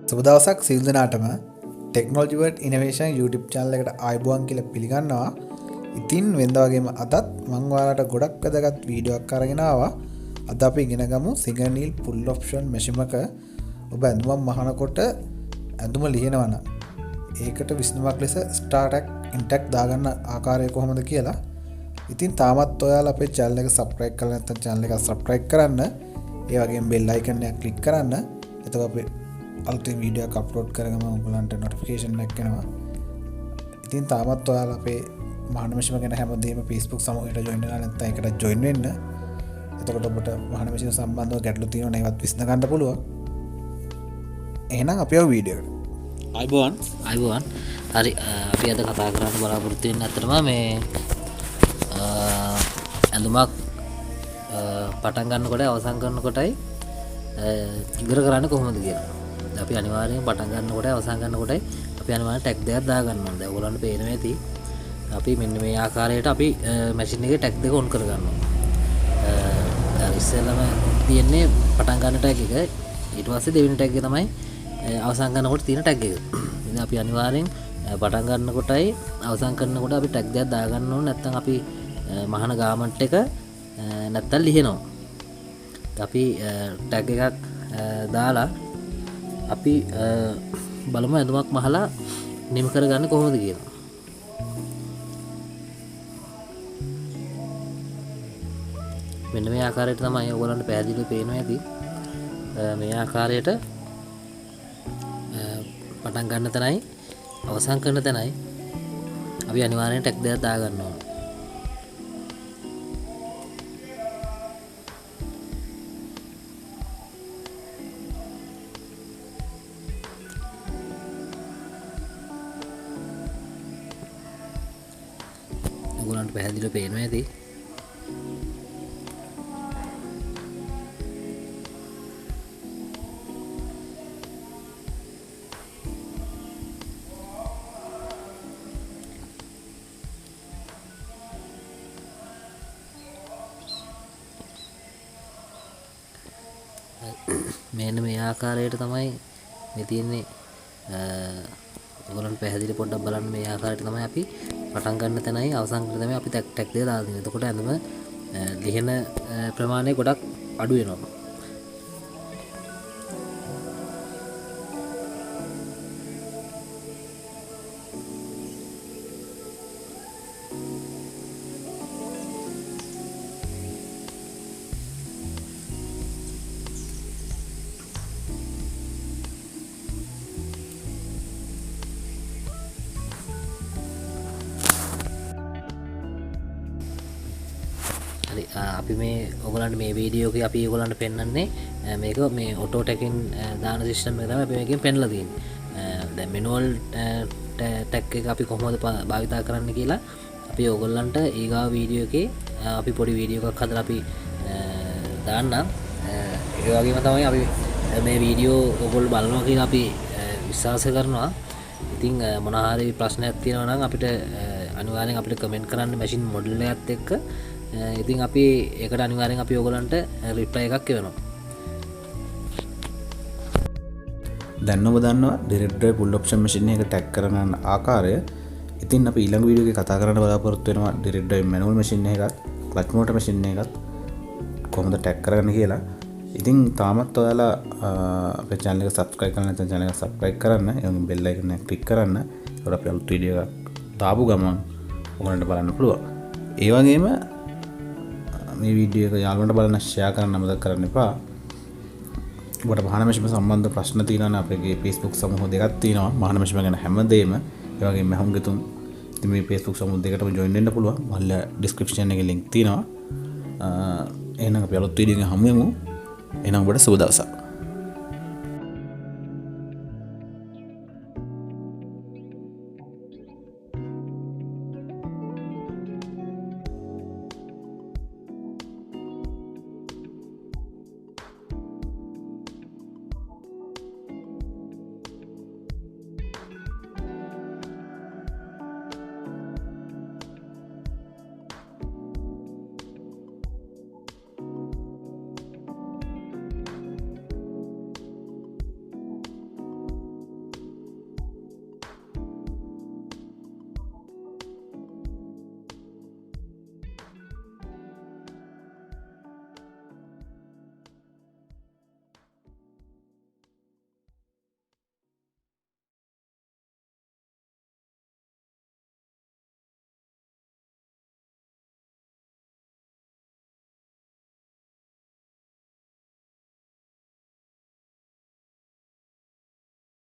සුබ දවසක් සියලු දෙනාටම technology word innovation YouTube channel එකට ආයුබෝවන් කියලා පිළිගන්නවා. ඉතින් වෙනද වගේම අදත් මම ඔයාලට ගොඩක් වැදගත් වීඩියෝ එකක් අරගෙන ආවා. අද අපි ඉගෙන ගමු සිගනීල් පුල් ඔප්ෂන් මැෂින් එක ඔබ ඇඳුමක් මහනකොට ඇඳුම ලියනවා නම් ඒකට විසඳුමක් ලෙස ස්ටාර්ට් ඉන්ටැක් දාගන්න ආකාරය කොහොමද කියලා. ඉතින් තාමත් ඔයාලා අපේ channel එක subscribe කරලා නැත්නම් channel එක subscribe කරන්න. ඒ වගේම bell icon එක click කරන්න. එතකොට අපි අලුතින් වීඩියෝ එකක් අප්ලෝඩ් කරගම ඔයගලන්ට නොටිෆිකේෂන් එකක් එනවා. ඉතින් තාමත් ඔයාලා අපේ මහාන මැෂිම ගැන හැමදේම Facebook සමූහයට join වෙලා නැත්නම් ඒකට join වෙන්න. එතකොට ඔබට මහාන මැෂිම සම්බන්ධව ගැටලු තියෙනවා නම් ඒවත් විසඳ ගන්න පුළුවන්. එහෙනම් අපි ආව වීඩියෝ එකට. අයිබෝන්. හරි අපි අද කතා කරන්න බලාපොරොත්තු වෙන්නේ අතරම මේ ඇඳුමක් පටන් ගන්නකොට අවසන් කරනකොටයි ඉවර කරන්න කොහොමද කියලා. අපි අනිවාර්යෙන් පටන් ගන්නකොට අවසන් කරනකොටයි අපි අනිවාර්යෙන් ටැග් දෙකක් දාගන්න ඕනේ. දැන් ඔයගොල්ලන්ට පේනවා ඇති. අපි මෙන්න මේ ආකාරයට අපි මැෂින් එකේ ටැග් දෙක ඔන් කර ගන්නවා. ඉස්සෙල්ලාම තියෙන්නේ පටන් ගන්න ටැග් එක. ඊට පස්සේ දෙවෙනි ටැග් එක තමයි අවසන් කරනකොට තියෙන ටැග් එක. ඉතින් අපි අනිවාර්යෙන් පටන් ගන්නකොටයි අවසන් කරනකොට අපි ටැග් දෙකක් දාගන්න ඕනේ. නැත්නම් අපි මහාන ගාමන්ට් එක නැත්තම් ලියනවා. අපි ටැග් එකක් දාලා අපි බලමු ඇඳුමක් මහලා නිම කරගන්න කොහොමද කියලා. මෙන්න මේ ආකාරයට තමයි ඔයගොල්ලන්ට පැහැදිලිව පේනවා ඇති. මේ ආකාරයට පටන් ගන්න තැනයි අවසන් කරන තැනයි අපි අනිවාර්යෙන් ටැග් දෙකක් දාගන්න ඕනේ. ඔයගොල්ලන්ට පැහැදිලිව පේනවා ඇති. මෙන්න මේ ආකාරයට තමයි මේ තියෙන්නේ. ඔයගොල්ලන්ට පැහැදිලි පොඩ්ඩක් බලන්න. මේ ආකාරයට තමයි අපි පටන් ගන්න තැනයි අවසන් කරන තැනයි අපි ටැග් දෙක දාලා දෙනවා. එතකොට ඇඳුම ලියන ප්‍රමාණය ගොඩක් අඩු වෙනවා. අපි මේ ඔයගලන්ට මේ වීඩියෝ එකේ අපි ඔයගලන්ට පෙන්වන්නේ මේක මේ ඔටෝ ටැගින් දාන සිස්ටම් එක තමයි අපි මේකෙන් පෙන්ලා තියෙන්නේ. දැන් මැනුවල් ටැග් එක අපි කොහොමද භාවිතා කරන්න කියලා අපි ඔයගලන්ට ඊගා වීඩියෝ එකේ අපි පොඩි වීඩියෝ එකක් හදලා අපි දාන්නම්. ඒ වගේම තමයි අපි මේ වීඩියෝ ඔයගොල්ලෝ බලනවා කියලා අපි විශ්වාස කරනවා. ඉතින් මොන හරි ප්‍රශ්නයක් තියෙනවා නම් අපිට අනිවාර්යෙන් අපිට කමෙන්ට් කරන්න මැෂින් මොඩල් එකත් එක්ක. ඉතින් අපි ඒකට අනිවාර්යෙන් අපි ඔයගලන්ට රිප්ලයි එකක් එවනවා. දැන් ඔබ දන්නවා direct drive full option machine එක ටැග් කරන ආකාරය. ඉතින් අපි ඊළඟ වීඩියෝ එකේ කතා කරන්න බලාපොරොත්තු වෙනවා ඩිරෙක්ට් ඩ්‍රයිව් මැනුවල් මැෂින් එකත් ක්ලච් මෝටර් මැෂින් එකත් කොහොමද ටැග් කරගන්නේ කියලා. ඉතින් තාමත් ඔයාලා අපේ channel එක subscribe කරලා නැත්නම් channel එක subscribe කරන්න. ඒ වගේම bell icon එක click කරන්න. ඒකට අපි අලුත් වීඩියෝ එකක් දාපු ගමන් ඔයගලන්ට බලන්න පුළුවන්. ඒ වගේම මේ වීඩියෝ එක යාළුවන්ට බලන්න ෂෙයා කරන්න අමතක කරන්න එපා. ඔබට මහාන මැෂිම සම්බන්ධ ප්‍රශ්න තියෙනවා නම් අපේ Facebook සමූහ දෙකක් තියෙනවා. මහාන මැෂිම ගැන හැමදේම ඒ වගේම මහුම් ගෙතුම්. ඉතින් මේ Facebook සමූහ දෙකටම join වෙන්න පුළුවන්. මල්ල description එකේ link තියෙනවා. එහෙනම් අපි අලුත් වීඩියෝ එකකින් හමු වෙමු. එහෙනම් ඔබට සුබ දවසක්.